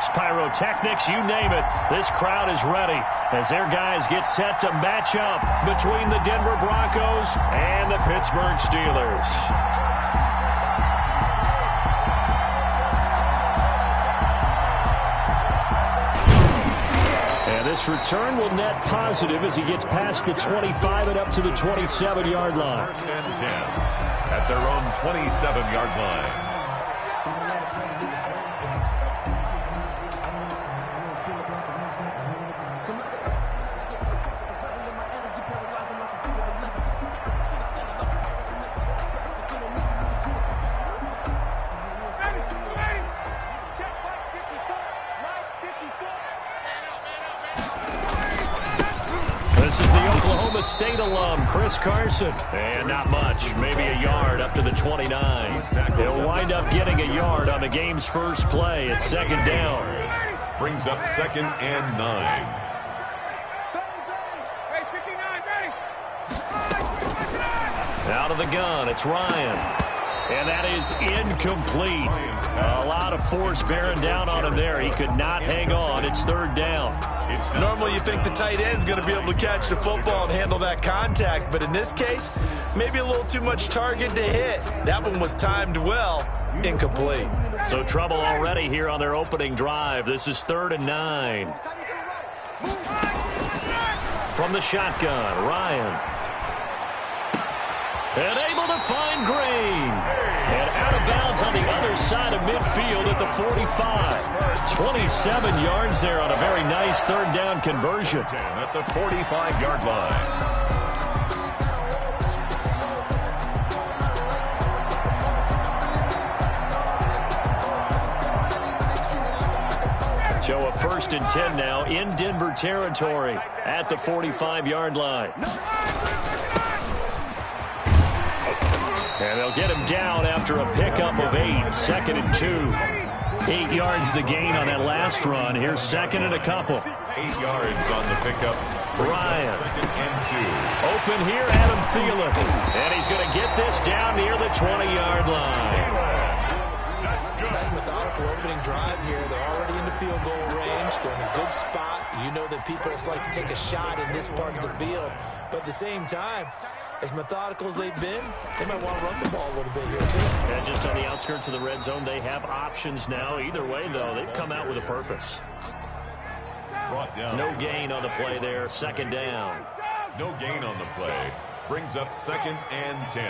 lights, pyrotechnics, you name it. This crowd is ready as their guys get set to match up between the Denver Broncos and the Pittsburgh Steelers. And this return will net positive as he gets past the 25 and up to the 27-yard line. First and 10 at their own 27-yard line. This is the Oklahoma State alum, Chris Carson. And not much, maybe a yard up to the 29. He'll wind up getting a yard on the game's first play at second down. Brings up 2nd and 9. Out of the gun, it's Ryan. And that is incomplete. A lot of force bearing down on him there. He could not hang on. It's third down. Normally you think the tight end's going to be able to catch the football and handle that contact, but in this case, maybe a little too much target to hit. That one was timed well, incomplete. So trouble already here on their opening drive. This is 3rd and 9. From the shotgun, Ryan. And able to find Green. And out of bounds on the other side of midfield at the 45. 27 yards there on a very nice third down conversion. At the 45-yard line. So a 1st and 10 now in Denver territory at the 45-yard line. And they'll get him down after a pickup of 8. 2nd and 2. 8 yards the gain on that last run. Here's 2nd and a couple. 8 yards on the pickup. Ryan. 2nd and 2. Open here, Adam Thielen. And he's going to get this down near the 20-yard line. Nice methodical opening drive here. They're already in the field goal range. They're in a good spot. You know that people just like to take a shot in this part of the field. But at the same time, as methodical as they've been, they might want to run the ball a little bit here, too. And just on the outskirts of the red zone, they have options now. Either way, though, they've come out with a purpose. Brought down. No gain on the play there. 2nd down. No gain on the play. Brings up 2nd and 10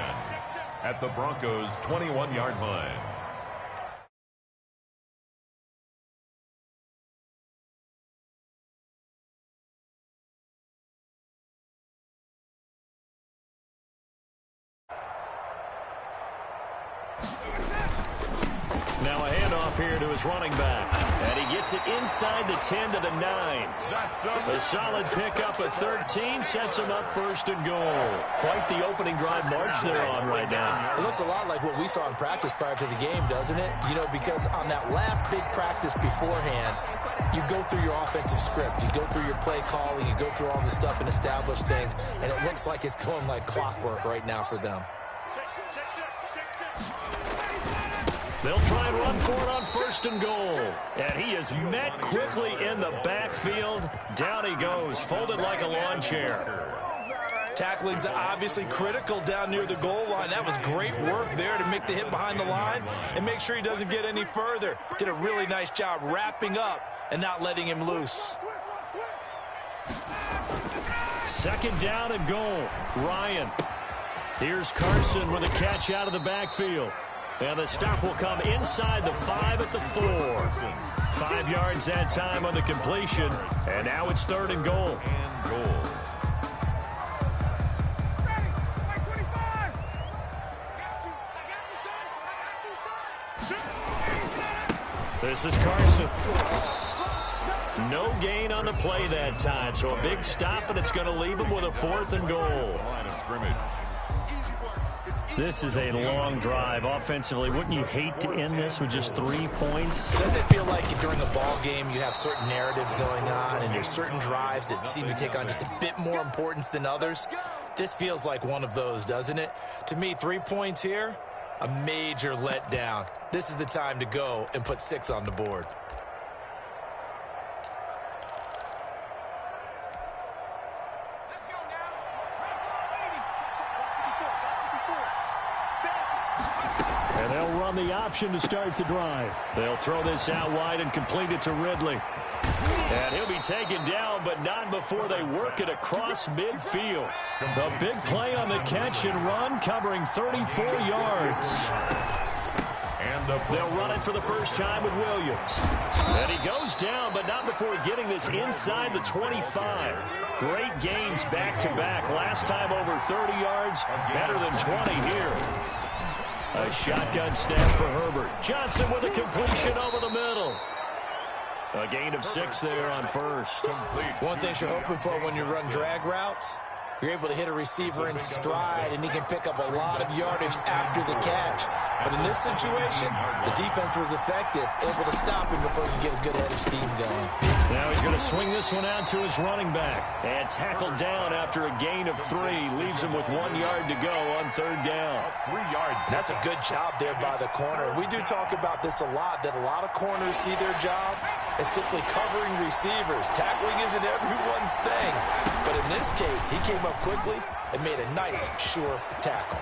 at the Broncos' 21-yard line. Now a handoff here to his running back. And he gets it inside the 10 to the 9. A solid pickup of 13 sets him up 1st and goal. Quite the opening drive march they're on right now. It looks a lot like what we saw in practice prior to the game, doesn't it? You know, because on that last big practice beforehand, you go through your offensive script. You go through your play calling. You go through all the stuff and establish things. And it looks like it's going like clockwork right now for them. They'll try and run for it on 1st and goal. And he is met quickly in the backfield. Down he goes, folded like a lawn chair. Tackling's obviously critical down near the goal line. That was great work there to make the hit behind the line and make sure he doesn't get any further. Did a really nice job wrapping up and not letting him loose. 2nd down and goal. Ryan. Here's Carson with a catch out of the backfield. And the stop will come inside the 5 at the 4. 5 yards that time on the completion. And now it's 3rd and goal. This is Carson. No gain on the play that time. So a big stop, and it's going to leave him with a 4th and goal. Line of scrimmage. This is a long drive offensively. Wouldn't you hate to end this with just 3 points? Doesn't it feel like during a ball game you have certain narratives going on and there's certain drives that seem to take on just a bit more importance than others? This feels like one of those, doesn't it? To me, 3 points here, a major letdown. This is the time to go and put 6 on the board. They'll run the option to start the drive. They'll throw this out wide and complete it to Ridley. And he'll be taken down, but not before they work it across midfield. A big play on the catch and run, covering 34 yards. They'll run it for the first time with Williams. And he goes down, but not before getting this inside the 25. Great gains back-to-back. Last time over 30 yards, better than 20 here. A shotgun snap for Herbert. Johnson with a completion over the middle. A gain of 6 there on first. One thing you're hoping for when you run drag routes, you're able to hit a receiver in stride, and he can pick up a lot of yardage after the catch. But in this situation, the defense was effective, able to stop him before he get a good head of steam going. Now he's going to swing this one out to his running back. And tackled down after a gain of 3. Leaves him with 1 yard to go on third down. 3 yards. That's a good job there by the corner. We do talk about this a lot, that a lot of corners see their job as simply covering receivers. Tackling isn't everyone's thing. But in this case, he came up quickly and made a nice, sure tackle.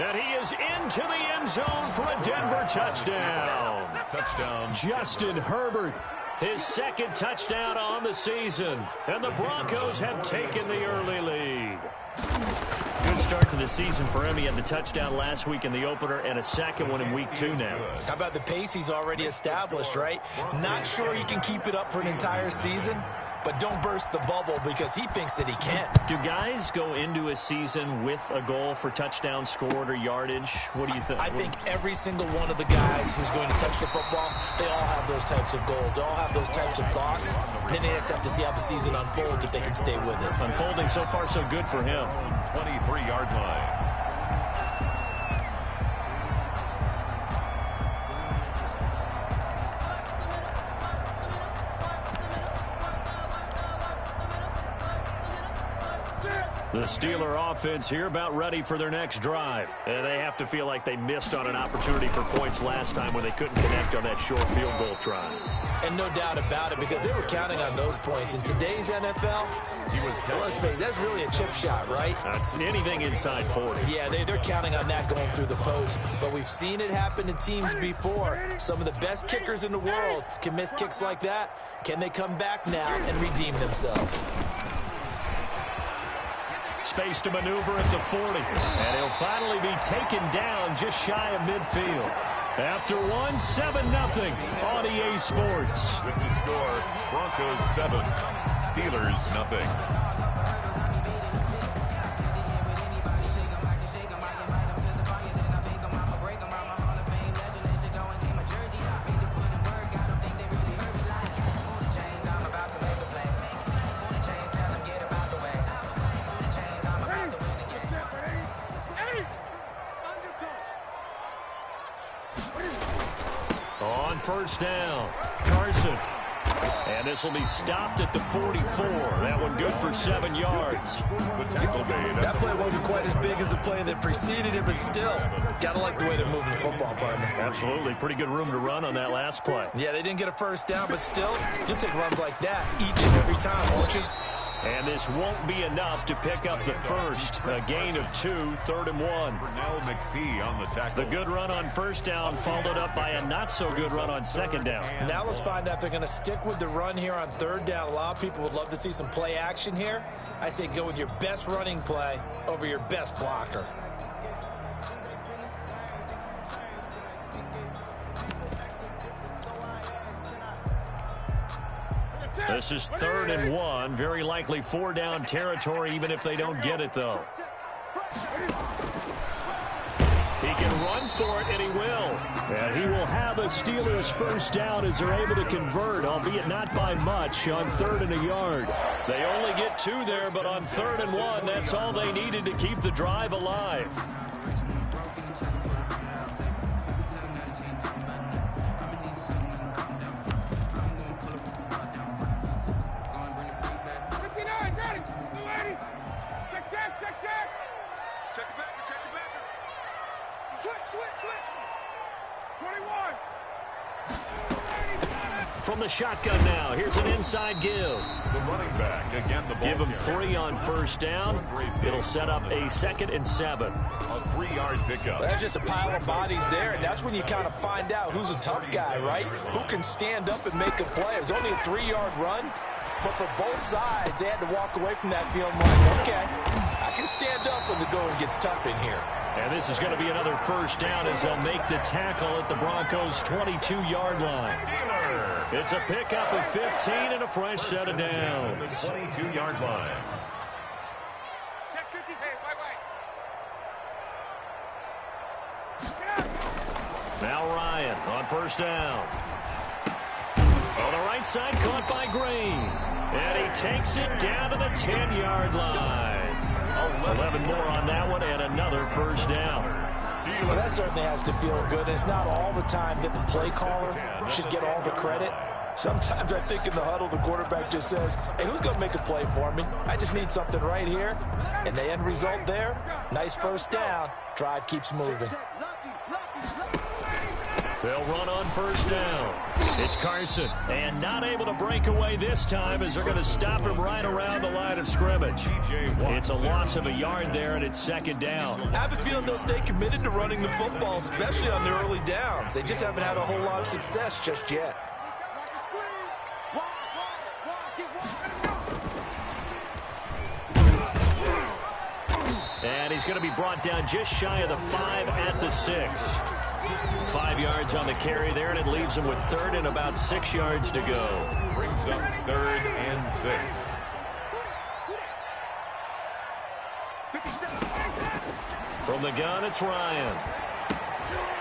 And he is into the end zone for a Denver touchdown. Touchdown. Justin Herbert, his second touchdown on the season. And the Broncos have taken the early lead. Good start to the season for him. He had the touchdown last week in the opener and a second one in week 2 now. How about the pace he's already established, right? Not sure he can keep it up for an entire season, but don't burst the bubble because he thinks that he can. Do guys go into a season with a goal for touchdown scored or yardage? What do you think? I think every single one of the guys who's going to touch the football, they all have those types of goals. They all have those types of thoughts. Then they just have to see how the season unfolds if they can stay with it. Unfolding so far so good for him. 23-yard line. The Steeler offense here about ready for their next drive. And they have to feel like they missed on an opportunity for points last time when they couldn't connect on that short field goal try. And no doubt about it, because they were counting on those points. In today's NFL, let's face it, that's really a chip shot, right? That's anything inside 40. Yeah, they're counting on that going through the post. But we've seen it happen to teams before. Some of the best kickers in the world can miss kicks like that. Can they come back now and redeem themselves? Space to maneuver at the 40. And he'll finally be taken down just shy of midfield. After 7-0 on EA Sports. With the score, Broncos 7, Steelers nothing. On first down, Carson. And this will be stopped at the 44. That one good for 7 yards. The tackle made. That play wasn't quite as big as the play that preceded it, but still, gotta like the way they're moving the football, partner. Absolutely. Pretty good room to run on that last play. Yeah, they didn't get a first down, but still, you'll take runs like that each and every time, won't you? And this won't be enough to pick up the first. A gain of 2, 3rd and 1. Pernell McPhee on the tackle. The good run on first down followed up by a not-so-good run on second down. Now let's find out if they're going to stick with the run here on third down. A lot of people would love to see some play action here. I say go with your best running play over your best blocker. This is 3rd and 1. Very likely 4-down territory, even if they don't get it, though. He can run for it, and he will. And he will have a Steelers first down as they're able to convert, albeit not by much, on 3rd and a yard. They only get 2 there, but on 3rd and 1, that's all they needed to keep the drive alive. from the shotgun now. Here's an inside give. The running back, again, the ball Give him carrier. 3 on first down. It'll set up a 2nd and 7. A 3-yard pickup. Well, that's just a pile of bodies there, and that's when you kind of find out who's a tough guy, right? Who can stand up and make a play. It was only a 3-yard run, but for both sides, they had to walk away from that feeling like, okay, I can stand up when the going gets tough in here. And this is going to be another first down as they'll make the tackle at the Broncos' 22-yard line. It's a pickup of 15 and a fresh set of downs. The 22-yard line. Now Ryan on first down. On the right side, caught by Green. And he takes it down to the 10-yard line. 11 more on that one and another first down. Well, that certainly has to feel good. It's not all the time that the play caller should get all the credit. Sometimes I think in the huddle, the quarterback just says, hey, who's going to make a play for me? I just need something right here. And the end result there, nice first down. Drive keeps moving. They'll run on first down. It's Carson. And not able to break away this time as they're going to stop him right around the line of scrimmage. It's a loss of a yard there, and it's 2nd down. I have a feeling they'll stay committed to running the football, especially on the early downs. They just haven't had a whole lot of success just yet. And he's going to be brought down just shy of the 5 at the 6. 5 yards on the carry there, and it leaves him with 3rd and about 6 yards to go. Brings up 3rd and 6. From the gun, it's Ryan.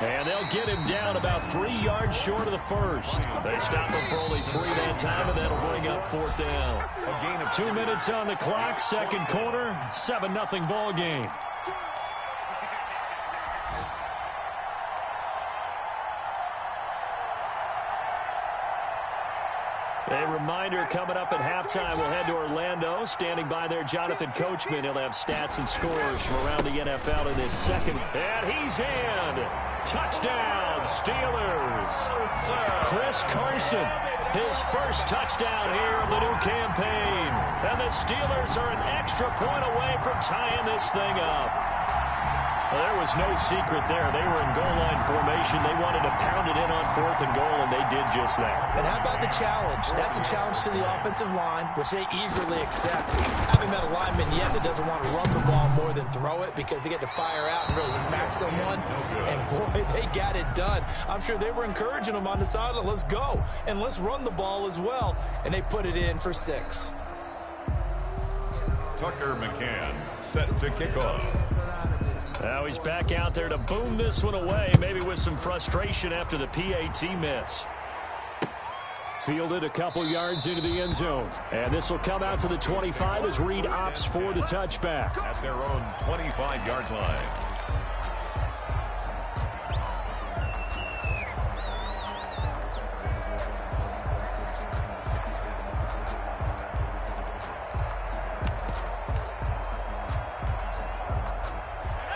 And they'll get him down about 3 yards short of the first. They stop him for only 3 that time, and that'll bring up 4th down. A gain of 2 minutes on the clock, second quarter, 7-0 ball game. A reminder coming up at halftime, we'll head to Orlando. Standing by there, Jonathan Coachman. He'll have stats and scores from around the NFL in his second. And he's in. Touchdown, Steelers. Chris Carson, his first touchdown here of the new campaign. And the Steelers are an extra point away from tying this thing up. Well, there was no secret there. They were in goal line formation. They wanted to pound it in on 4th and goal, and they did just that. And how about the challenge? That's a challenge to the offensive line, which they eagerly accept. Haven't met a lineman yet that doesn't want to run the ball more than throw it because they get to fire out and really smack someone. And, boy, they got it done. I'm sure they were encouraging them on the sideline. Let's go, and let's run the ball as well. And they put it in for 6. Tucker McCann set to kick off. Now he's back out there to boom this one away, maybe with some frustration after the PAT miss. Fielded a couple yards into the end zone. And this will come out to the 25 as Reed opts for the touchback. At their own 25-yard line.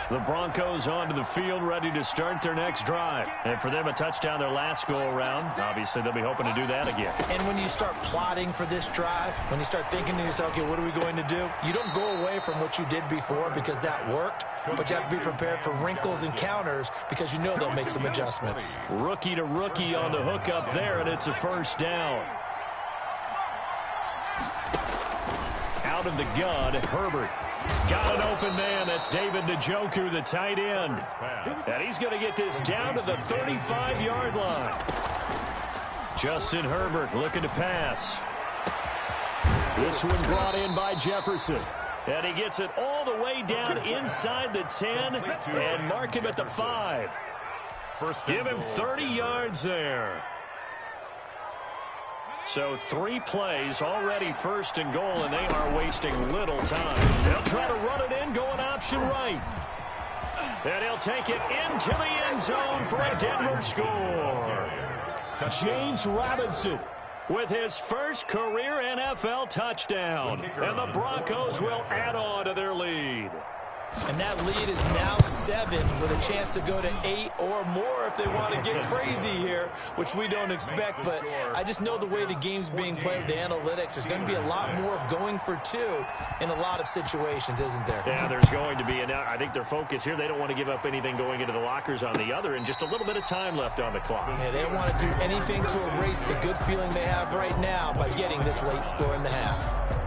The Broncos onto the field, ready to start their next drive. And for them, a touchdown their last go-around. Obviously, they'll be hoping to do that again. And when you start plotting for this drive, when you start thinking to yourself, okay, what are we going to do? You don't go away from what you did before because that worked, but you have to be prepared for wrinkles and counters because you know they'll make some adjustments. Rookie to rookie on the hook up there, and it's a first down. Out of the gun, Herbert. Got an open man. That's David Njoku, the tight end. And he's going to get this down to the 35-yard line. Justin Herbert looking to pass. This one brought in by Jefferson. And he gets it all the way down inside the 10 and mark him at the 5. Give him 30 yards there. So 3 plays, already first and goal, and they are wasting little time. They'll try to run it in, going option right. And he'll take it into the end zone for a Denver score. James Robinson with his first career NFL touchdown. And the Broncos will add on to their lead. And that lead is now 7 with a chance to go to 8 or more if they want to get crazy here, which we don't expect. But I just know the way the game's being played with the analytics, there's going to be a lot more of going for 2 in a lot of situations, isn't there? Yeah, there's going to be. And I think their focus here, they don't want to give up anything going into the lockers on the other, and just a little bit of time left on the clock. Yeah, they don't want to do anything to erase the good feeling they have right now by getting this late score in the half.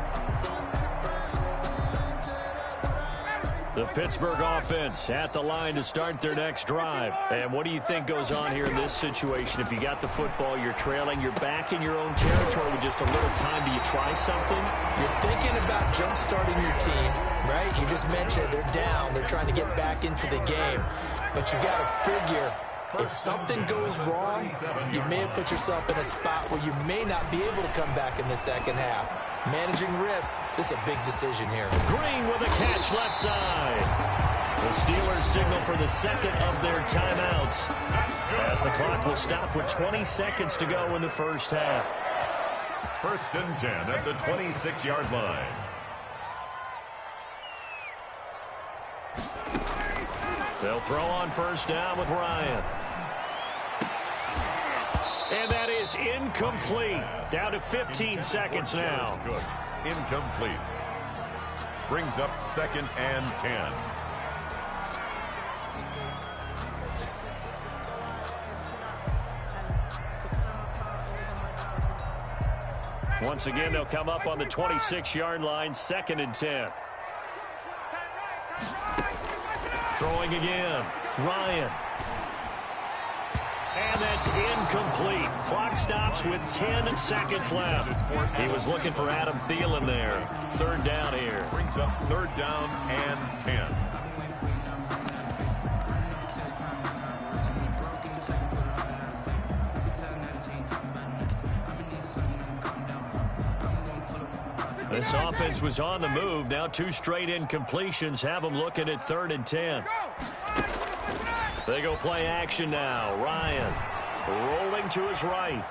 The Pittsburgh offense at the line to start their next drive. And what do you think goes on here in this situation? If you got the football, you're trailing, you're back in your own territory with just a little time. Do you try something? You're thinking about jump-starting your team, right? You just mentioned they're down. They're trying to get back into the game. But you got to figure, if something goes wrong, you may have put yourself in a spot where you may not be able to come back in the second half. Managing risk, this is a big decision here. Green with a catch left side. The Steelers signal for the second of their timeouts, as the clock will stop with 20 seconds to go in the first half. 1st and 10 at the 26-yard line. They'll throw on first down with Ryan. And that is incomplete. Down to 15 seconds now. Good. Incomplete. Brings up 2nd and 10. Once again, they'll come up on the 26-yard line, 2nd and 10. Throwing again. Ryan. And that's incomplete. Clock stops with 10 seconds left. He was looking for Adam Thielen there. 3rd down here. Brings up 3rd down and 10. This offense was on the move. Now 2 straight incompletions have them looking at 3rd and 10. They go play action now. Ryan rolling to his right.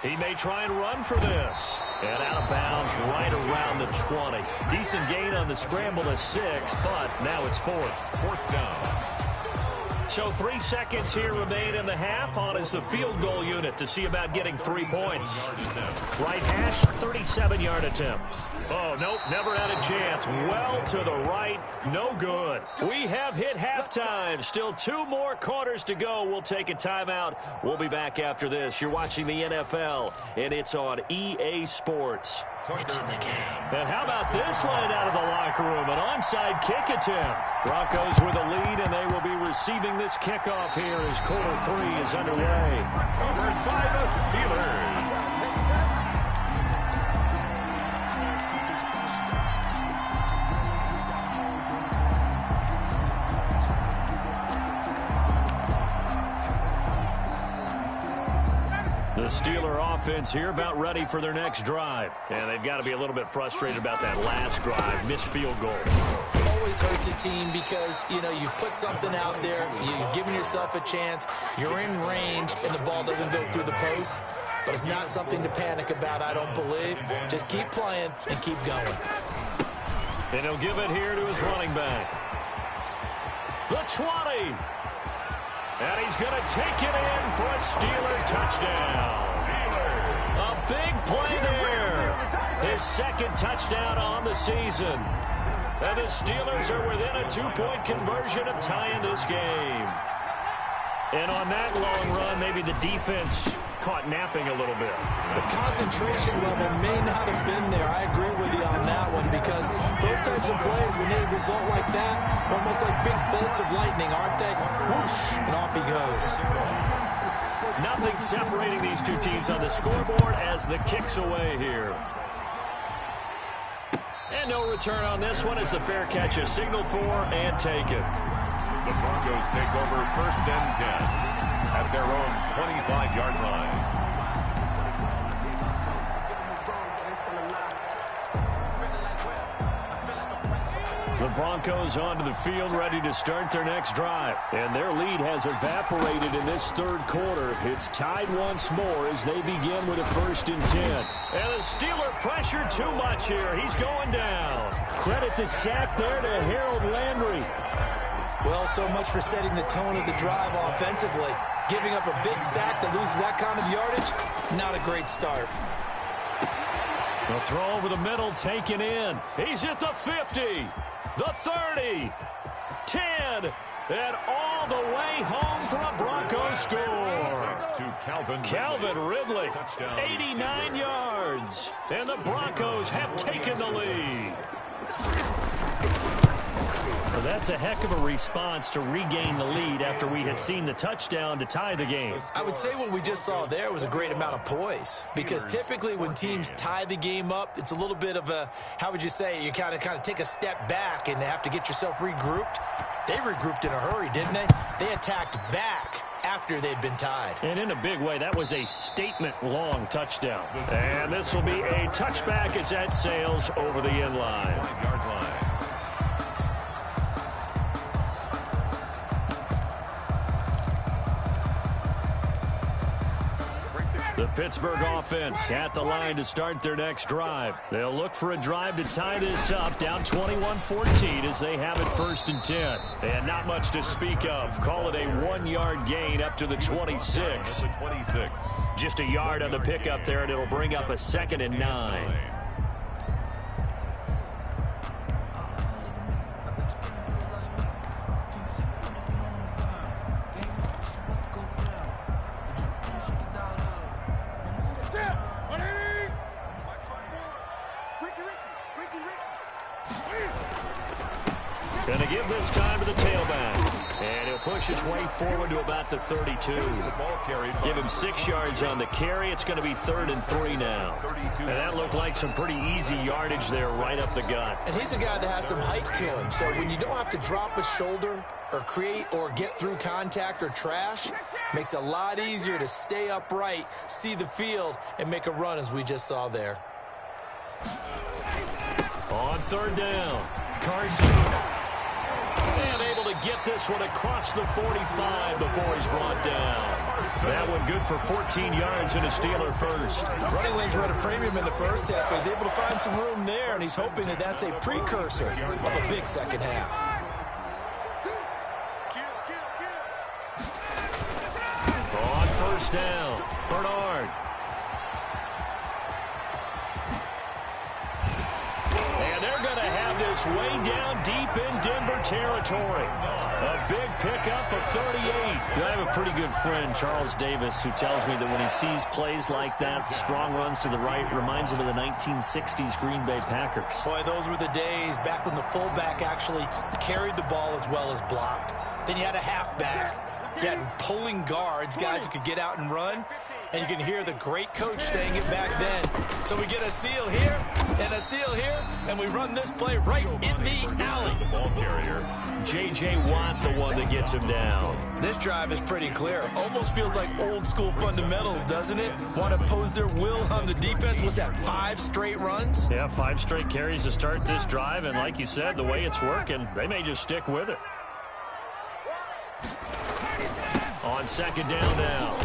He may try and run for this. And out of bounds right around the 20. Decent gain on the scramble to 6, but now it's 4th. 4th down. So 3 seconds here remain in the half. On is the field goal unit to see about getting 3 points. Right hash, 37-yard attempt. Oh, nope, never had a chance. Well to the right, no good. We have hit halftime. Still 2 more quarters to go. We'll take a timeout. We'll be back after this. You're watching the NFL, and it's on EA Sports. It's in the game. And how about this line out of the locker room? An onside kick attempt. Broncos with a lead, and they will be receiving this kickoff here as quarter 3 is underway. Covered by the Steelers. The Steeler offense here about ready for their next drive. And they've got to be a little bit frustrated about that last drive. Missed field goal. Always hurts a team because, you know, you've put something out there. You've given yourself a chance. You're in range, and the ball doesn't go through the post. But it's not something to panic about, I don't believe. Just keep playing and keep going. And he'll give it here to his running back. The 20. And he's going to take it in for a Steeler touchdown. A big play there. His 2nd touchdown on the season. And the Steelers are within a 2-point conversion of tying this game. And on that long run, maybe the defense caught napping a little bit. The concentration level may not have been there. I agree with you on that one because those types of plays, when they result like that, almost like big bolts of lightning, aren't they? Whoosh, and off he goes. Nothing separating these 2 teams on the scoreboard as the kick's away here. And no return on this one as the fair catch is signaled for and taken. The Broncos take over 1st and 10 at their own 25-yard line. The Broncos onto the field, ready to start their next drive. And their lead has evaporated in this third quarter. It's tied once more as they begin with a 1st and 10. And the Steeler pressure too much here. He's going down. Credit the sack there to Harold Landry. Well, so much for setting the tone of the drive offensively. Giving up a big sack that loses that kind of yardage, not a great start. The throw over the middle, taken in. He's at the 50, the 30, 10, and all the way home for a Broncos score. To Calvin Ridley, 89 yards, and the Broncos have taken the lead. Well, that's a heck of a response to regain the lead after we had seen the touchdown to tie the game. I would say what we just saw there was a great amount of poise, because typically when teams tie the game up, it's a little bit of a, how would you say, you kind of take a step back and have to get yourself regrouped. They regrouped in a hurry, didn't they? They attacked back after they'd been tied. And in a big way, that was a statement-long touchdown. And this will be a touchback as that sails over the end line. 5-yard line. The Pittsburgh offense at the line to start their next drive. They'll look for a drive to tie this up, down 21-14 as they have it 1st and 10. And not much to speak of. Call it a 1-yard gain up to the 26. Just a yard on the pickup there, and it'll bring up a 2nd and 9. Going to give this time to the tailback. And he'll push his way forward to about the 32. Give him 6 yards on the carry. It's going to be 3rd and 3 now. And that looked like some pretty easy yardage there right up the gut. And he's a guy that has some height to him. So when you don't have to drop a shoulder or create or get through contact or trash, makes it a lot easier to stay upright, see the field, and make a run as we just saw there. On 3rd down, Carson. And able to get this one across the 45 before he's brought down. That one good for 14 yards and a Steeler first. Running lanes were at a premium in the first half, but he's able to find some room there, and he's hoping that that's a precursor of a big second half. On 1st down, Bernard. And they're going to have this way down deep in Denver territory. A big pickup of 38. I have a pretty good friend, Charles Davis, who tells me that when he sees plays like that, strong runs to the right, reminds him of the 1960s Green Bay Packers. Boy, those were the days back when the fullback actually carried the ball as well as blocked. Then you had a halfback. You had pulling guards, guys who could get out and run. And you can hear the great coach saying it back then. So we get a seal here and a seal here, and we run this play right in the alley. The ball carrier. J.J. Watt, the one that gets him down. This drive is pretty clear. Almost feels like old school fundamentals, doesn't it? Want to impose their will on the defense. What's that, 5 straight runs? Yeah, 5 straight carries to start this drive. And like you said, the way it's working, they may just stick with it. On 2nd down now,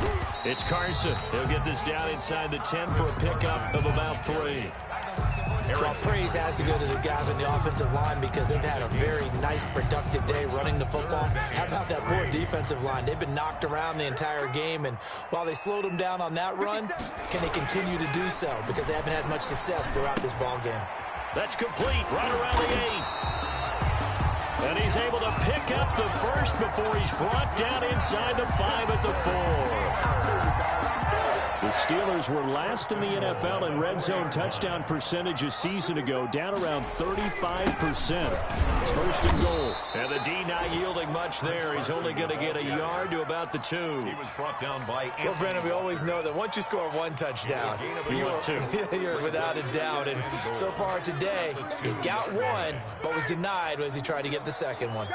it's Carson. He'll get this down inside the 10 for a pickup of about 3. Well, praise has to go to the guys on the offensive line because they've had a very nice, productive day running the football. How about that poor defensive line? They've been knocked around the entire game, and while they slowed them down on that run, can they continue to do so? Because they haven't had much success throughout this ball game. That's complete right around the 8. And he's able to pick up the first before he's brought down inside the 5 at the 4. The Steelers were last in the NFL in red zone touchdown percentage a season ago, down around 35%. It's 1st and goal. And the D not yielding much there. He's only going to get a yard to about the 2. He was brought down by... Well, Brandon, we always know that once you score 1 touchdown, you're without a doubt. And so far today, he's got 1, but was denied as he tried to get the 2nd one.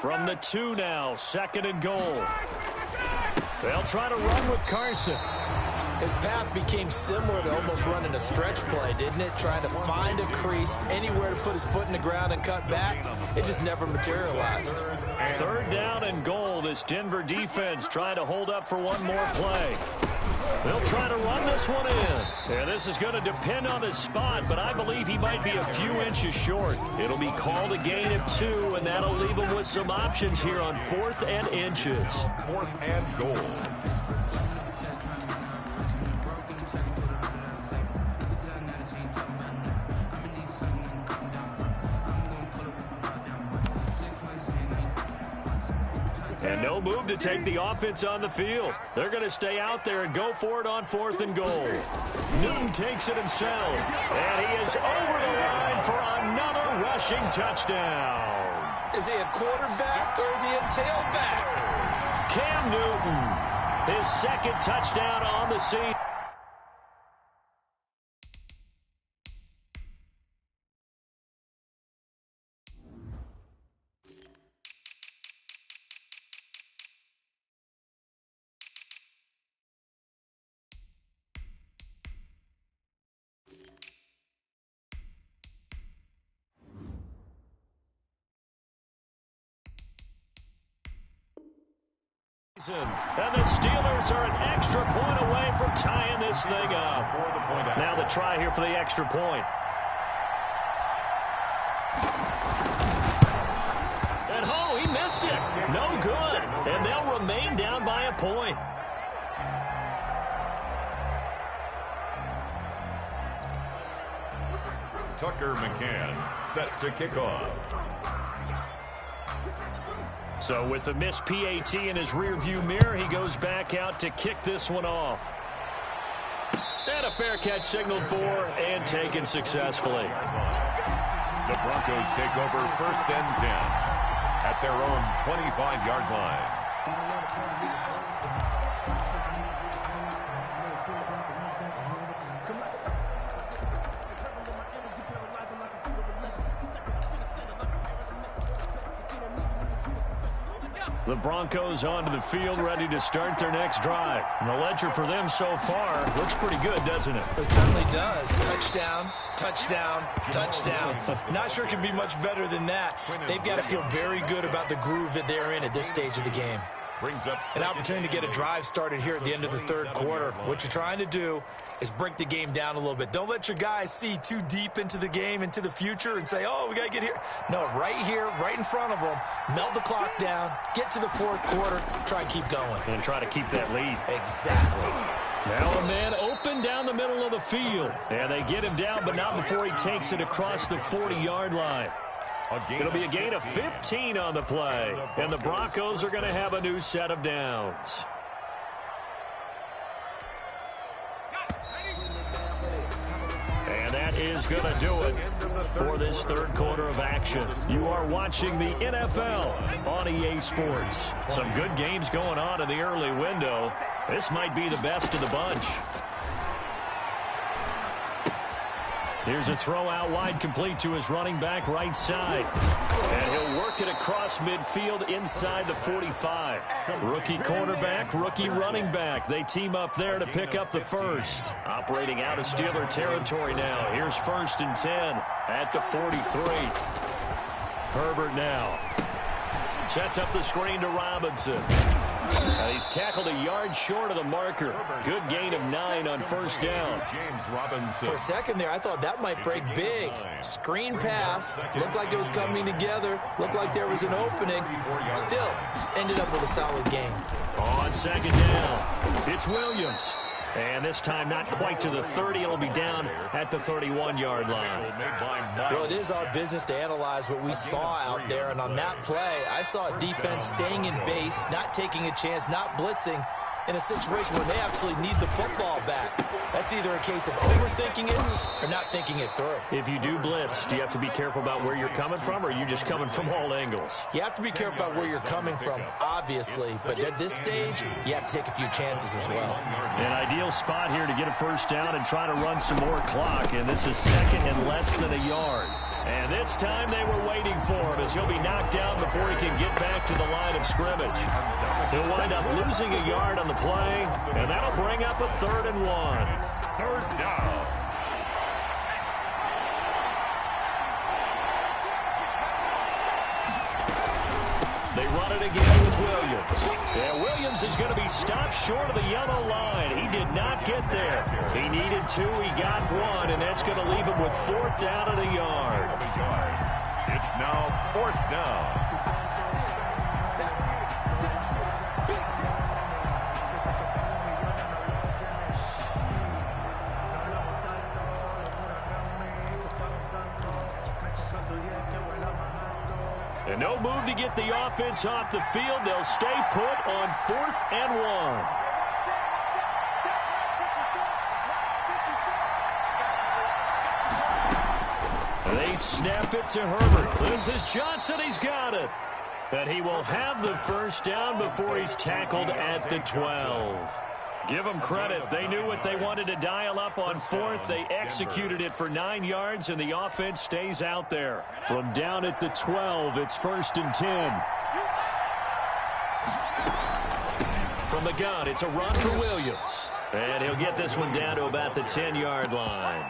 From the 2 now, 2nd and goal. They'll try to run with Carson. His path became similar to almost running a stretch play, didn't it? Trying to find a crease, anywhere to put his foot in the ground and cut back. It just never materialized. Third down and goal. This Denver defense trying to hold up for one more play. They'll try to run this one in. And this is going to depend on his spot, but I believe he might be a few inches short. It'll be called a gain of 2, and that'll leave him with some options here on 4th and inches. 4th and goal. And no move to take the offense on the field. They're going to stay out there and go for it on 4th and goal. Newton takes it himself, and he is over the line for another rushing touchdown. Is he a quarterback or is he a tailback? Cam Newton, his second touchdown on the season. And the Steelers are an extra point away from tying this thing up. Now the try here for the extra point. And oh, he missed it. No good. And they'll remain down by a point. Tucker McCann set to kick off. So with the missed PAT in his rearview mirror, he goes back out to kick this one off. And a fair catch signaled for and taken successfully. The Broncos take over 1st and 10 at their own 25-yard line. The Broncos onto the field, ready to start their next drive. And the ledger for them so far looks pretty good, doesn't it? It certainly does. Touchdown, touchdown, touchdown. Not sure it can be much better than that. They've got to feel very good about the groove that they're in at this stage of the game. An opportunity to get a drive started here at the end of the 3rd quarter. What you're trying to do is break the game down a little bit. Don't let your guys see too deep into the game, into the future, and say, oh, we got to get here. No, right here, right in front of them, melt the clock down, get to the 4th quarter, try and keep going. And try to keep that lead. Exactly. Now a man open down the middle of the field. And they get him down, but not before he takes it across the 40-yard line. It'll be a gain of 15 on the play. And the Broncos are going to have a new set of downs. And that is going to do it for this 3rd quarter of action. You are watching the NFL on EA Sports. Some good games going on in the early window. This might be the best of the bunch. Here's a throw out wide, complete to his running back right side. And he'll work it across midfield inside the 45. Rookie quarterback, rookie running back. They team up there to pick up the first. Operating out of Steeler territory now. Here's 1st and 10 at the 43. Herbert now. Sets up the screen to Robinson. He's tackled a yard short of the marker. Good gain of 9 on 1st down. James Robinson. For a second there, I thought that might break big. Screen pass. Looked like it was coming together. Looked like there was an opening. Still, ended up with a solid game. On 2nd down, it's Williams. And this time not quite to the 30. It'll be down at the 31-yard line. Well, it is our business to analyze what we saw out there. And on that play, I saw a defense staying in base, not taking a chance, not blitzing in a situation where they absolutely need the football back. That's either a case of overthinking it or not thinking it through. If you do blitz, do you have to be careful about where you're coming from, or are you just coming from all angles? You have to be careful about where you're coming from, obviously. But at this stage, you have to take a few chances as well. An ideal spot here to get a 1st down and try to run some more clock. And this is 2nd and less than a yard. And this time they were waiting for him as he'll be knocked down before he can get back to the line of scrimmage. He'll wind up losing a yard on the play, and that'll bring up a 3rd and 1. Third down. They run it again with Williams. And Williams is going to be stopped short of the yellow line. He did not get there. He needed 2. He got 1, and that's going to leave him with 4th down and a yard. It's now 4th down. And no move to get the offense off the field. They'll stay put on 4th and 1. They snap it to Herbert. This is Johnson. He's got it. And he will have the 1st down before he's tackled at the 12. Give them credit. They knew what they wanted to dial up on 4th. They executed it for 9 yards, and the offense stays out there. From down at the 12, it's 1st and 10. From the gun, it's a run for Williams. And he'll get this one down to about the 10-yard line.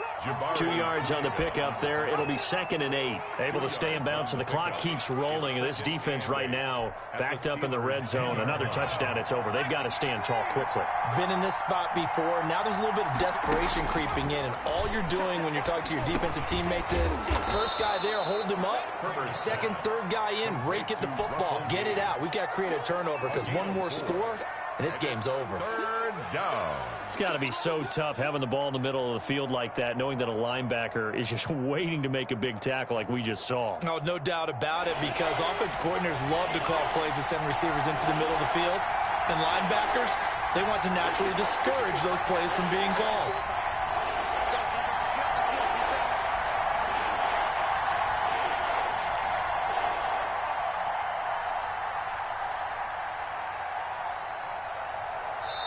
2 yards on the pickup there. It'll be 2nd and 8. Able to stay in bounds, and the clock keeps rolling. And this defense right now backed up in the red zone. Another touchdown, it's over. They've got to stand tall quickly. Been in this spot before. Now there's a little bit of desperation creeping in. And all you're doing when you're talking to your defensive teammates is, first guy there, hold him up. Second, third guy in, rake at the football. Get it out. We've got to create a turnover because one more score, and this game's over. Third down. It's got to be so tough having the ball in the middle of the field like that, knowing that a linebacker is just waiting to make a big tackle like we just saw. Oh, no doubt about it, because offense coordinators love to call plays to send receivers into the middle of the field. And linebackers, they want to naturally discourage those plays from being called.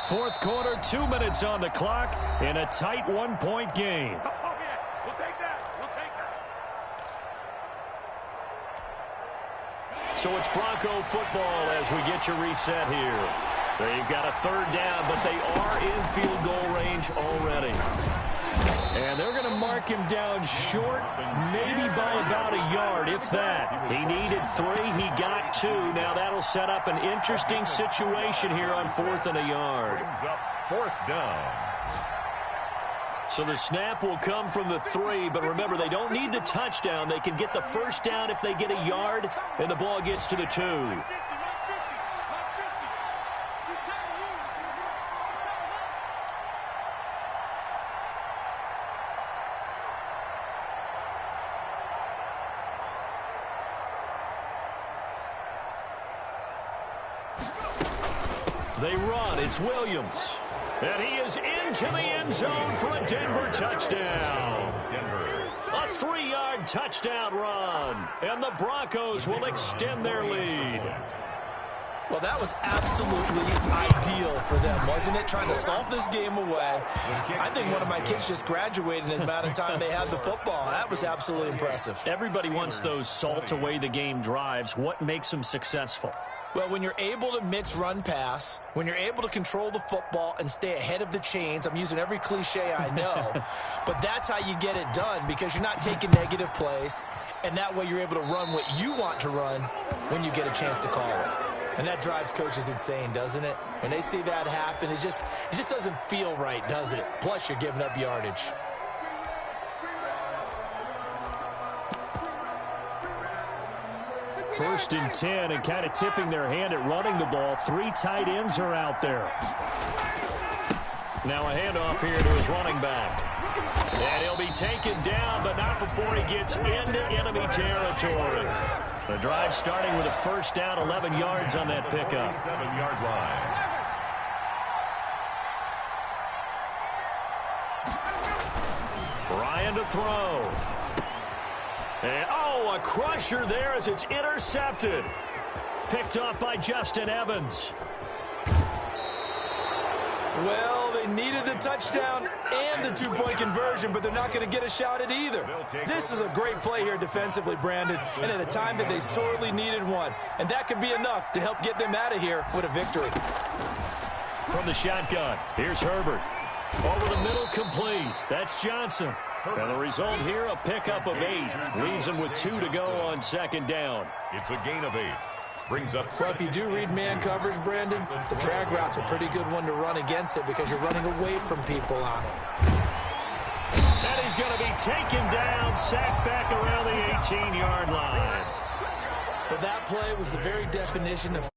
Fourth quarter, 2 minutes on the clock in a tight 1-point game. We'll take that. So it's Bronco football as we get your reset here. They've got a 3rd down, but they are in field goal range already. And they're going to mark him down short, maybe by about a yard, if that. He needed 3. He got 2. Now that'll set up an interesting situation here on 4th and a yard. Brings up 4th down. So the snap will come from the 3, but remember, they don't need the touchdown. They can get the 1st down if they get a yard, and the ball gets to the 2. They run. It's Williams. And he is into the end zone for a Denver touchdown. A 3-yard touchdown run. And the Broncos will extend their lead. Well, that was absolutely ideal for them, wasn't it? Trying to salt this game away. I think one of my kids just graduated in the amount of time they had the football. That was absolutely impressive. Everybody wants those salt away the game drives. What makes them successful? Well, when you're able to mix run-pass, when you're able to control the football and stay ahead of the chains, I'm using every cliche I know, but that's how you get it done, because you're not taking negative plays, and that way you're able to run what you want to run when you get a chance to call it. And that drives coaches insane, doesn't it? When they see that happen, it just doesn't feel right, does it? Plus, you're giving up yardage. First and 10, and kind of tipping their hand at running the ball. 3 tight ends are out there. Now a handoff here to his running back. And he'll be taken down, but not before he gets into enemy territory. The drive starting with a 1st down, 11 yards on that pickup. 7-yard line. Ryan to throw. And, a crusher there as it's intercepted. Picked off by Justin Evans. Well, they needed the touchdown and the two-point conversion, but they're not going to get a shot at either. This is a great play here defensively, Brandon, and at a time that they sorely needed one. And that could be enough to help get them out of here with a victory. From the shotgun, here's Herbert. Over the middle, complete. That's Johnson. And the result here, a pickup of 8. Leaves him with 2 to go on second down. It's a gain of 8. Brings up. Well, if you do read man coverage, Brandon, the drag route's a pretty good one to run against it because you're running away from people on it. And he's going to be taken down, sacked back around the 18-yard line. But that play was the very definition of